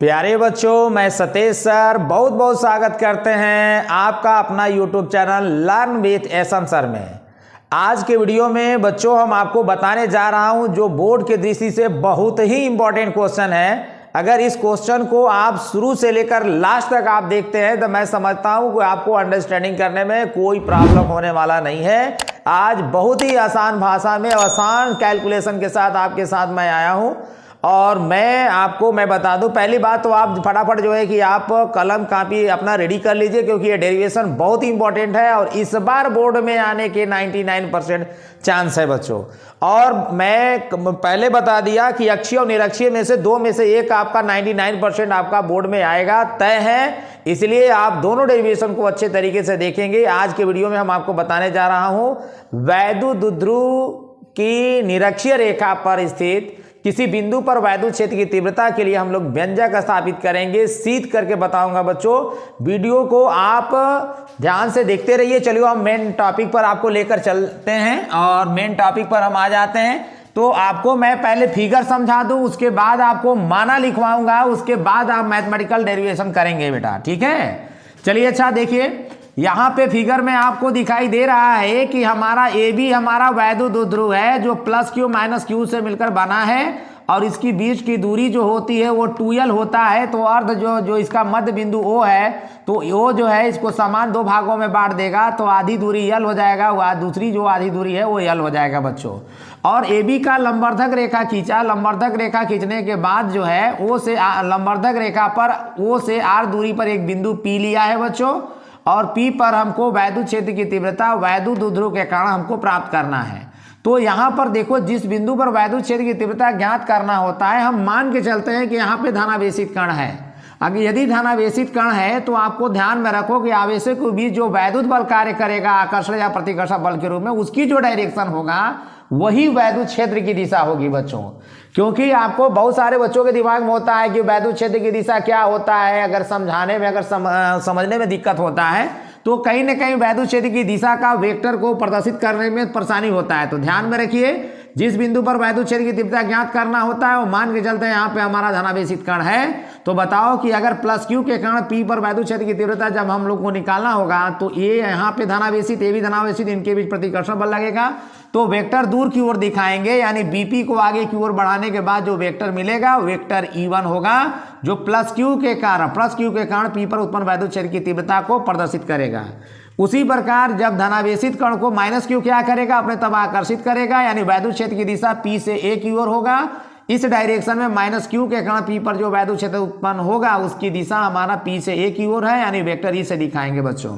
प्यारे बच्चों, मैं सतेश सर बहुत बहुत स्वागत करते हैं आपका अपना YouTube channel learn with SM sir में। आज के वीडियो में बच्चों हम आपको बताने जा रहा हूं जो बोर्ड की दृष्टि से बहुत ही इंपॉर्टेंट क्वेश्चन है। अगर इस क्वेश्चन को आप शुरू से लेकर लास्ट तक आप देखते हैं तो मैं समझता हूं कि आपको अंडरस्टैंडिंग करने में कोई प्रॉब्लम होने वाला नहीं है। आज बहुत ही आसान भाषा में आसान कैलकुलेशन के साथ आपके साथ मैं आया हूं और मैं बता दूं, पहली बात तो आप फटाफट जो है कि आप कलम कापी अपना रेडी कर लीजिए, क्योंकि ये डेरिवेशन बहुत ही इंपॉर्टेंट है और इस बार बोर्ड में आने के 99% चांस है बच्चों। और मैं पहले बता दिया कि अक्षीय और निरक्षीय में से दो में से एक आपका 99% आपका बोर्ड में आएगा तय है, इसलिए आप दोनों डेरिवेशन को अच्छे तरीके से देखेंगे। आज के वीडियो में हम आपको बताने जा रहा हूं वैद्युत द्विध्रुव की निरक्षीय रेखा पर स्थित किसी बिंदु पर वैद्युत क्षेत्र की तीव्रता के लिए हम लोग व्यंजक स्थापित करेंगे। सीध करके बताऊंगा बच्चों, वीडियो को आप ध्यान से देखते रहिए। चलिए हम मेन टॉपिक पर आपको लेकर चलते हैं और मेन टॉपिक पर हम आ जाते हैं। तो आपको मैं पहले फिगर समझा दूं, उसके बाद आपको माना लिखवाऊंगा, उसके बाद आप मैथमेटिकल डेरिवेशन करेंगे बेटा, ठीक है। चलिए अच्छा देखिए, यहाँ पे फिगर में आपको दिखाई दे रहा है कि हमारा ए बी हमारा वैद्युत द्विध्रुव है जो प्लस क्यू माइनस क्यू से मिलकर बना है और इसकी बीच की दूरी जो होती है वो 2l होता है। तो अर्ध जो इसका मध्य बिंदु O है, तो O जो है इसको समान दो भागों में बांट देगा, तो आधी दूरी l हो जाएगा, वह दूसरी जो आधी दूरी है वो l हो जाएगा बच्चों। और ए बी का लंबवर्धक रेखा खींचा, लंबवर्धक रेखा खींचने के बाद जो है O से लंबवर्धक रेखा पर O से r दूरी पर एक बिंदु P लिया है बच्चों, और P पर हमको वैद्युत क्षेत्र की तीव्रता वैद्युत द्विध्रुव के कारण हमको प्राप्त करना है। तो यहाँ पर देखो, जिस बिंदु पर वैद्युत क्षेत्र की तीव्रता ज्ञात करना होता है, हम मान के चलते हैं कि यहाँ पे धनावेशित कण है। अगर यदि धनावेशित कण है तो आपको ध्यान में रखो कि आवेशों के बीच जो वैद्युत बल कार्य करेगा आकर्षण या प्रतिकर्षण बल के रूप में, उसकी जो डायरेक्शन होगा वही वैद्युत क्षेत्र की दिशा होगी बच्चों। क्योंकि आपको बहुत सारे बच्चों के दिमाग में होता है कि वैद्युत क्षेत्र की दिशा क्या होता है, अगर समझाने में समझने में दिक्कत होता है तो कहीं ना कहीं वैद्युत क्षेत्र की दिशा का वेक्टर को प्रदर्शित करने में परेशानी होता है। तो ध्यान में रखिए, जिस बिंदु पर वैद्युत क्षेत्र की तीव्रता ज्ञात करना होता है वो मान के चलते हैं यहाँ पे हमारा धनावेशित कण है। तो बताओ कि अगर प्लस क्यू के कारण P पर वैद्युत क्षेत्र की तीव्रता जब हम लोग को निकालना होगा तो ये यहाँ पे धनावेशित, ये भी धनावेशित, इनके बीच प्रतिकर्षण बल लगेगा। तो वेक्टर दूर की ओर दिखाएंगे, यानी बीपी को आगे की ओर बढ़ाने के बाद जो वेक्टर मिलेगा वेक्टर E1 होगा, जो प्लस क्यू के कारण P पर उत्पन्न वैद्युत क्षेत्र की तीव्रता को प्रदर्शित करेगा। उसी प्रकार जब धनावेशित कण को माइनस क्यू क्या करेगा, अपने तब आकर्षित करेगा, यानी वैद्युत क्षेत्र की दिशा P से A की ओर होगा। इस डायरेक्शन में माइनस क्यू के कारण P पर जो वैद्युत क्षेत्र उत्पन्न होगा उसकी दिशा हमारा P से A की ओर है, यानी वेक्टर E से दिखाएंगे बच्चों।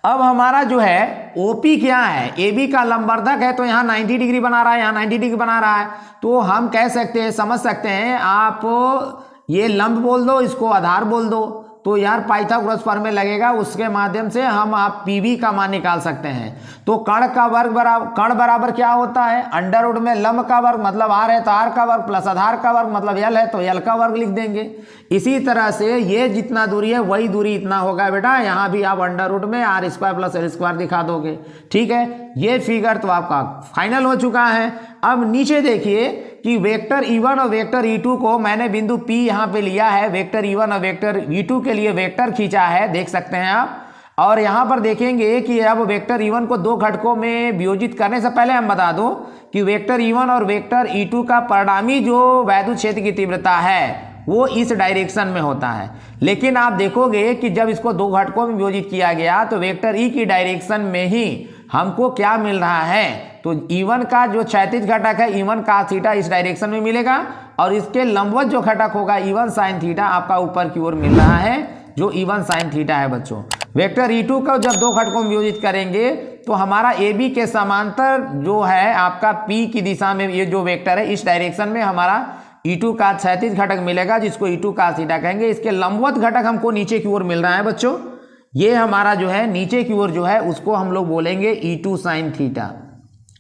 अब हमारा जो है OP क्या है, AB का लंबवर्धक है, तो यहाँ 90 डिग्री बना रहा है, यहाँ 90 डिग्री बना रहा है। तो हम कह सकते हैं, समझ सकते हैं, आप ये लंब बोल दो, इसको आधार बोल दो, तो यार पाइथागोरस प्रमेय लगेगा, उसके माध्यम से हम आप PV का मान निकाल सकते हैं। तो कण बराबर क्या होता है, अंडर रूट में लंब का वर्ग मतलब r है तो r का वर्ग प्लस आधार का वर्ग मतलब l है तो l का वर्ग लिख देंगे। इसी तरह से ये जितना दूरी है वही दूरी इतना होगा बेटा, यहाँ भी आप अंडर रूट में r² प्लस l² दिखा दोगे, ठीक है। ये फिगर तो आपका फाइनल हो चुका है। अब नीचे देखिए कि वेक्टर E1 और वेक्टर E2 को मैंने बिंदु P यहाँ पे लिया है, वेक्टर E1 और वेक्टर E2 के लिए वेक्टर खींचा है, देख सकते हैं आप। और यहाँ पर देखेंगे कि अब वेक्टर E1 को दो घटकों में वियोजित करने से पहले हम बता दूं कि वेक्टर E1 और वेक्टर E2 का परिणामी जो वैद्युत क्षेत्र की तीव्रता है वो इस डायरेक्शन में होता है। लेकिन आप देखोगे कि जब इसको दो घटकों में वियोजित किया गया तो वेक्टर E की डायरेक्शन में ही हमको क्या मिल रहा है, तो E1 का जो क्षैतिज घटक है E1 cos थीटा इस डायरेक्शन में मिलेगा, और इसके लंबवत जो घटक होगा E1 sin थीटा आपका ऊपर की ओर मिल रहा है, जो E1 sin थीटा है बच्चों। वेक्टर E2 को जब दो घटकों में वियोजित करेंगे तो हमारा AB के समांतर जो है आपका P की दिशा में ये जो वेक्टर है इस डायरेक्शन में हमारा E2 का क्षैतिज घटक मिलेगा, जिसको E2 cos थीटा कहेंगे। इसके लंबवत घटक हमको नीचे की ओर मिल रहा है बच्चों, ये हमारा जो है नीचे की ओर जो है उसको हम लोग बोलेंगे E2 sin थीटा,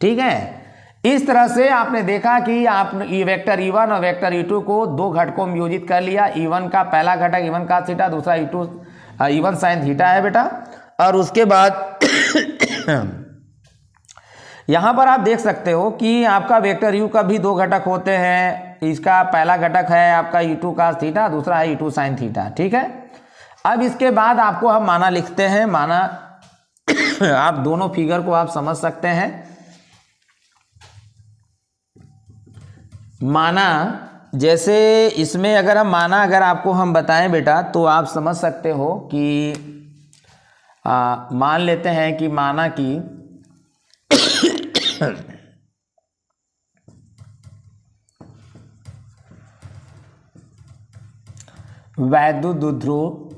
ठीक है। इस तरह से आपने देखा कि आपने वेक्टर E1 और वेक्टर E2 को दो घटकों में वियोजित कर लिया। E1 का पहला घटक E1 cos थीटा, दूसरा E1 sin थीटा है बेटा। और उसके बाद यहाँ पर आप देख सकते हो कि आपका वेक्टर U का भी दो घटक होते हैं, इसका पहला घटक है आपका E2 cos थीटा, दूसरा है E2 sin थीटा। ठीक है, अब इसके बाद आपको हम माना लिखते हैं। माना आप दोनों फिगर को आप समझ सकते हैं। माना जैसे इसमें अगर हम माना अगर आपको हम बताएं बेटा तो आप समझ सकते हो कि मान लेते हैं कि माना कि वैद्युत ध्रुव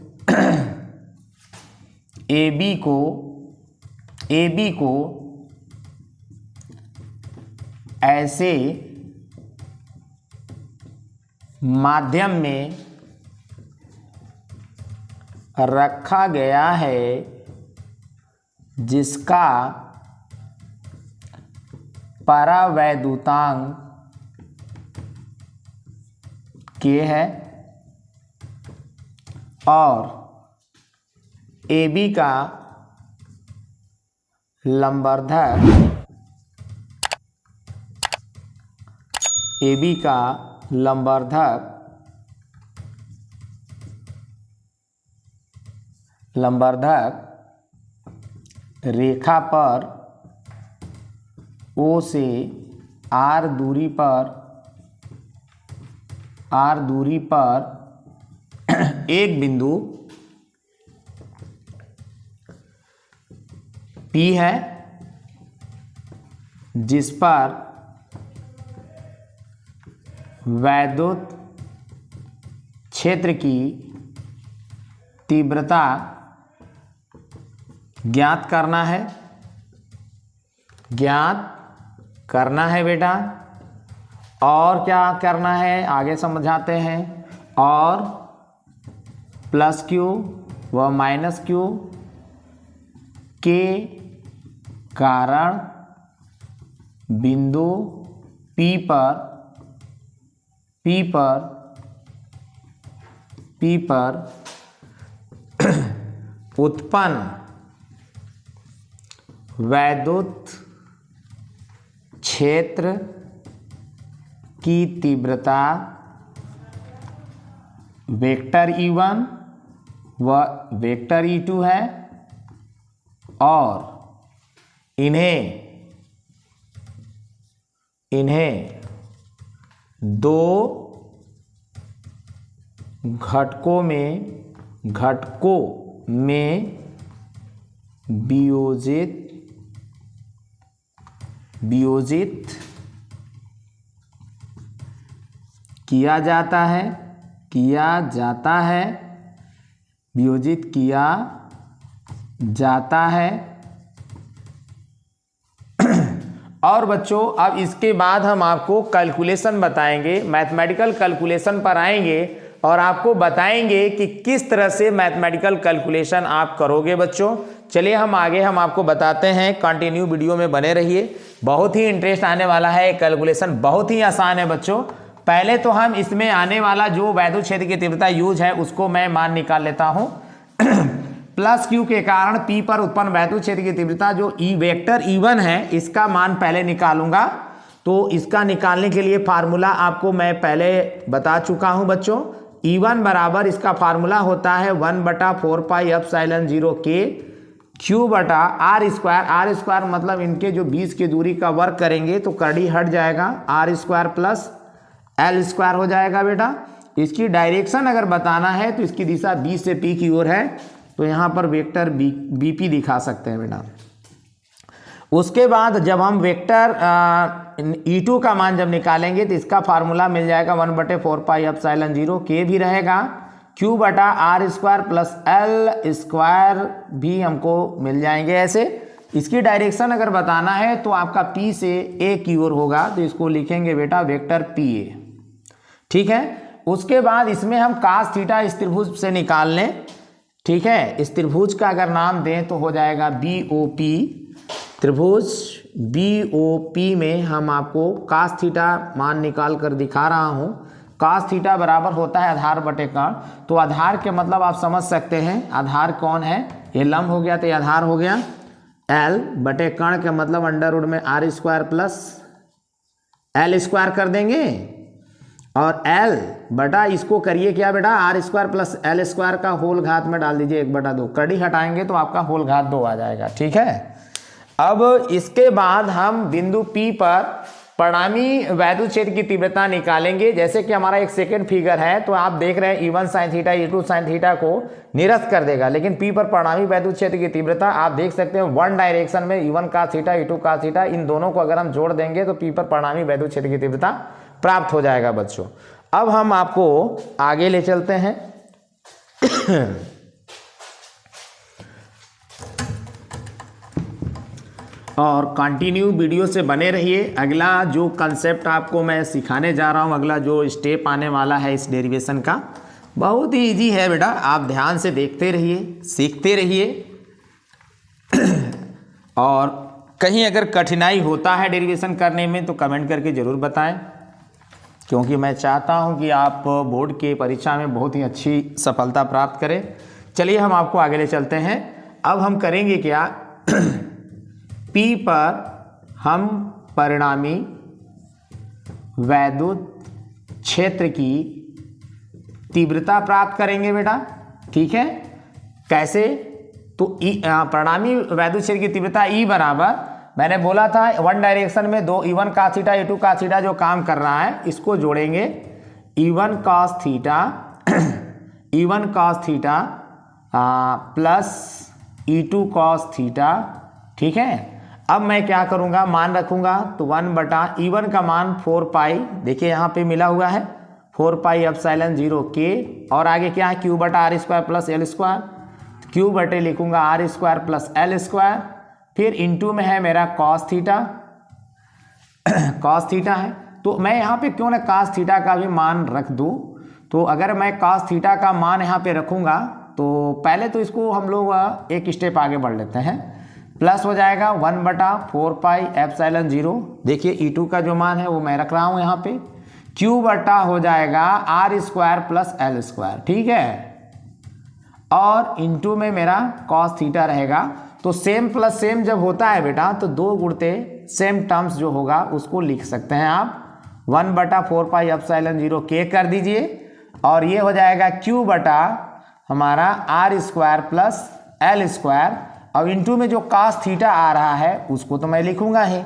AB को ऐसे माध्यम में रखा गया है जिसका परावैद्युतांक K है और AB का लंबवर्धक रेखा पर O से R दूरी पर एक बिंदु P है जिस पर वैद्युत क्षेत्र की तीव्रता ज्ञात करना है बेटा। और क्या करना है आगे समझाते हैं। और प्लस Q व माइनस Q के कारण बिंदु P पर उत्पन्न वैद्युत क्षेत्र की तीव्रता वेक्टर E1 व वेक्टर E2 है और इन्हें दो घटकों में वियोजित किया जाता है। और बच्चों अब इसके बाद हम आपको कैलकुलेशन बताएंगे, मैथमेटिकल कैलकुलेशन पर आएंगे और आपको बताएंगे कि किस तरह से मैथमेटिकल कैलकुलेशन आप करोगे बच्चों। चलिए हम आपको बताते हैं, कंटिन्यू वीडियो में बने रहिए, बहुत ही इंटरेस्ट आने वाला है। कैलकुलेशन बहुत ही आसान है बच्चों। पहले तो हम इसमें आने वाला जो वैद्युत क्षेत्र की तीव्रता यूज है उसको मैं मान निकाल लेता हूं। प्लस Q के कारण P पर उत्पन्न वैद्युत क्षेत्र की तीव्रता जो वेक्टर E1 है इसका मान पहले निकालूंगा। तो इसका निकालने के लिए फार्मूला आपको मैं पहले बता चुका हूं बच्चों। E1 बराबर इसका फार्मूला होता है 1/4πε0 K Q बटा R स्क्वायर मतलब इनके जो 20 की दूरी का वर्क करेंगे तो कड़ी हट जाएगा, R square plus L square हो जाएगा बेटा। इसकी डायरेक्शन अगर बताना है तो इसकी दिशा B से P की ओर है, तो यहाँ पर वेक्टर BP दिखा सकते हैं बेटा। उसके बाद जब हम वेक्टर E2 का मान जब निकालेंगे तो इसका फार्मूला मिल जाएगा 1/4πε0 K भी रहेगा, Q बटा R square plus L square भी हमको मिल जाएंगे ऐसे। इसकी डायरेक्शन अगर बताना है तो आपका P से A की ओर होगा, तो इसको लिखेंगे बेटा वेक्टर PA। ठीक है, उसके बाद इसमें हम cos थीटा इस त्रिभुज से निकाल लें। ठीक है, इस त्रिभुज का अगर नाम दें तो हो जाएगा BOP। त्रिभुज BOP में हम आपको cos थीटा मान निकाल कर दिखा रहा हूं। cos थीटा बराबर होता है आधार बटे कर्ण। तो आधार के मतलब आप समझ सकते हैं, आधार कौन है, ये लंब हो गया तो ये आधार हो गया। L बटे कर्ण के मतलब अंडर रूट में R square plus L square कर देंगे और L बटा इसको करिए क्या बेटा, R square plus L square का होल घात में डाल दीजिए 1/2, कड़ी हटाएंगे तो आपका होल घात 2 आ जाएगा। ठीक है, अब इसके बाद हम बिंदु P पर परिणामी वैद्युत क्षेत्र की तीव्रता निकालेंगे। जैसे कि हमारा एक सेकंड फिगर है, तो आप देख रहे हैं E1 sin theta E2 sin theta को निरस्त कर देगा, लेकिन P पर परिणामी वैद्युत क्षेत्र की तीव्रता आप देख सकते हैं वन डायरेक्शन में E1 cos theta E2 cos theta, इन दोनों को अगर हम जोड़ देंगे तो P पर परिणामी वैद्युत क्षेत्र की तीव्रता प्राप्त हो जाएगा बच्चों। अब हम आपको आगे ले चलते हैं। और कंटिन्यू वीडियो से बने रहिए। अगला जो कंसेप्ट आपको मैं सिखाने जा रहा हूँ, अगला जो स्टेप आने वाला है इस डेरिवेशन का, बहुत ही इजी है बेटा, आप ध्यान से देखते रहिए, सीखते रहिए। और कहीं अगर कठिनाई होता है डेरिवेशन करने में तो कमेंट करके ज़रूर बताएं, क्योंकि मैं चाहता हूं कि आप बोर्ड के परीक्षा में बहुत ही अच्छी सफलता प्राप्त करें। चलिए हम आपको आगे ले चलते हैं। अब हम करेंगे क्या, P पर हम परिणामी वैद्युत क्षेत्र की तीव्रता प्राप्त करेंगे बेटा। ठीक है, कैसे, तो परिणामी वैद्युत क्षेत्र की तीव्रता E बराबर, मैंने बोला था वन डायरेक्शन में दो E1 cos theta E2 cos theta जो काम कर रहा है, इसको जोड़ेंगे E1 cos theta E1 cos theta plus E2 cos theta. ठीक है, अब मैं क्या करूंगा, मान रखूंगा तो 1/E1 का मान 4 पाई, देखिए यहाँ पे मिला हुआ है 4 पाई एप्सिलॉन 0 के, और आगे क्या है Q/R square plus L square, Q बटे लिखूंगा R square plus L square, फिर इनटू में है मेरा cos थीटा cos थीटा है, तो मैं यहाँ पे क्यों ना cos थीटा का भी मान रख दूँ। तो अगर मैं cos थीटा का मान यहाँ पे रखूँगा तो पहले तो इसको हम लोग एक स्टेप आगे बढ़ लेते हैं, प्लस हो जाएगा 1/4 पाई एप्सिलॉन 0, देखिए E2 का जो मान है वो मैं रख रहा हूँ यहाँ पे, Q बटा हो जाएगा R square plus L square. ठीक है, और इनटू में मेरा cos थीटा रहेगा। तो सेम प्लस सेम जब होता है बेटा तो दो गुणते सेम टर्म्स जो होगा उसको लिख सकते हैं आप, 1/4 पाई एप्सिलॉन 0 के कर दीजिए, और ये हो जाएगा Q बटा हमारा R square plus L square, और इनटू में जो cos थीटा आ रहा है उसको तो मैं लिखूंगा ही।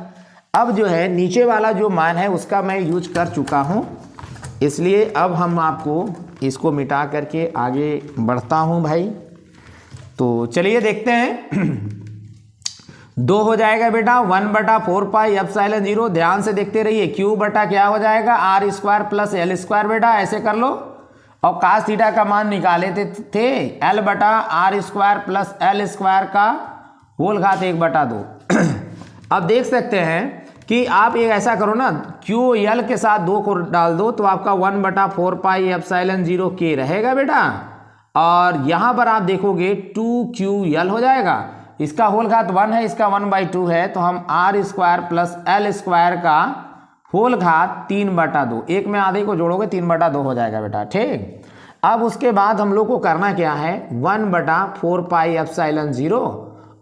अब जो है नीचे वाला जो मान है उसका मैं यूज कर चुका हूँ, इसलिए अब हम आपको इसको मिटा करके आगे बढ़ता हूँ भाई। तो चलिए देखते हैं। 2 हो जाएगा बेटा 1/4 पाई एप्सिलॉन 0, ध्यान से देखते रहिए, Q बटा क्या हो जाएगा R square plus L square, बेटा ऐसे कर लो, और cos थीटा का मान निकाले थे L बटा R square plus L square का होल घात 1/2। अब देख सकते हैं कि आप एक ऐसा करो ना, Q L के साथ 2 को डाल दो तो आपका 1/4 पाई एप्सिलॉन 0 के रहेगा बेटा, और यहाँ पर आप देखोगे 2QL हो जाएगा, इसका होल घात 1 है, इसका 1/2 है, तो हम R square plus L square का होल घात 3/2, एक में आधे को जोड़ोगे 3/2 हो जाएगा बेटा। ठीक, अब उसके बाद हम लोग को करना क्या है, 1/4 पाई एप्सिलॉन 0,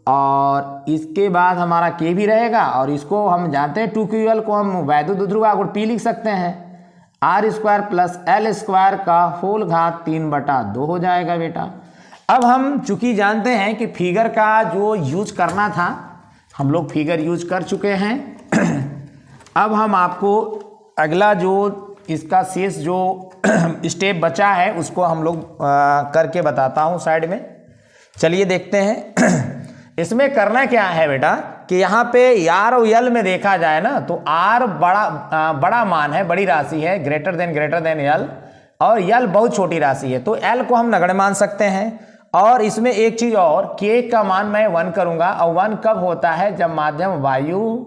और इसके बाद हमारा K भी रहेगा, और इसको हम जानते हैं 2QL को हम वैद्युत ध्रुवांक P लिख सकते हैं, R square plus L square का होल घात 3/2 हो जाएगा बेटा। अब हम चूंकि जानते हैं कि फिगर का जो यूज करना था हम लोग फिगर यूज कर चुके हैं। अब हम आपको अगला जो इसका शेष जो स्टेप बचा है उसको हम लोग करके बताता हूँ साइड में। चलिए देखते हैं। इसमें करना क्या है बेटा कि यहाँ पे R और L में देखा जाए ना तो R बड़ा मान है, बड़ी राशि है, ग्रेटर देन L, और L बहुत छोटी राशि है, तो L को हम नगण्य मान सकते हैं। और इसमें एक चीज और, K का मान मैं 1 करूंगा, और 1 कब होता है, जब माध्यम वायु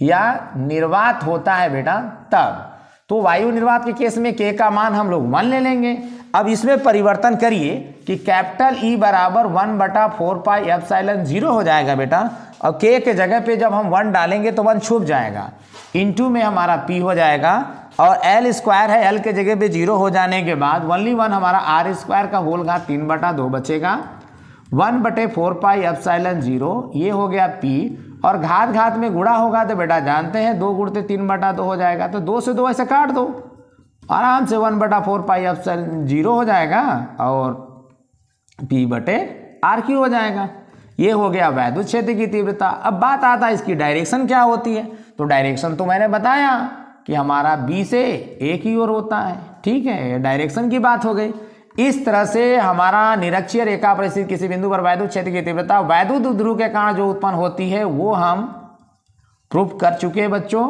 या निर्वात होता है बेटा तब। तो वायु निर्वात के केस में K का मान हम लोग 1 ले लेंगे। अब इसमें परिवर्तन करिए कि कैपिटल E बराबर 1/4 पाई एप्सिलॉन 0 हो जाएगा बेटा, और K के जगह पे जब हम 1 डालेंगे तो 1 छुप जाएगा, इनटू में हमारा P हो जाएगा, और L स्क्वायर है, L के जगह पे 0 हो जाने के बाद 1 हमारा R स्क्वायर का होल घात 3/2 बचेगा, 1/4 पाई एप्सिलॉन 0 ये हो गया P, और घात घात में गुणा होगा तो बेटा जानते हैं 2 गुणते 3/2 हो जाएगा, तो 2 से 2 ऐसे काट दो, आराम से 1/4 पाई एप्सिलॉन 0 हो जाएगा और P/R क्यू हो जाएगा। ये हो गया वैद्युत क्षेत्र की तीव्रता। अब बात आता है इसकी डायरेक्शन क्या होती है। तो डायरेक्शन तो मैंने बताया कि हमारा B से A की ओर होता है, ठीक है, डायरेक्शन की बात हो गई। इस तरह से हमारा निरक्षीय रेखा पर स्थित किसी बिंदु पर वैद्युत क्षेत्र की तीव्रता वैद्युत ध्रुव के कारण जो उत्पन्न होती है वो हम प्रूफ कर चुके हैं बच्चों,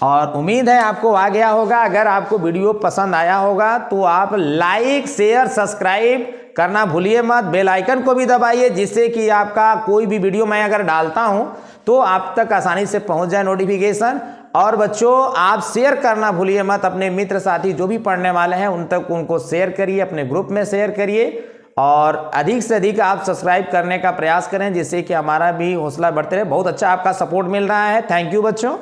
और उम्मीद है आपको आ गया होगा। अगर आपको वीडियो पसंद आया होगा तो आप लाइक शेयर सब्सक्राइब करना भूलिए मत, बेल आइकन को भी दबाइए जिससे कि आपका कोई भी वीडियो मैं अगर डालता हूं तो आप तक आसानी से पहुंच जाए नोटिफिकेशन। और बच्चों आप शेयर करना भूलिए मत, अपने मित्र साथी जो भी पढ़ने वाले हैं उन तक उनको शेयर करिए, अपने ग्रुप में शेयर करिए और अधिक से अधिक आप सब्सक्राइब करने का प्रयास करें जिससे कि हमारा भी हौसला बढ़ते रहे। बहुत अच्छा आपका सपोर्ट मिल रहा है। थैंक यू बच्चों।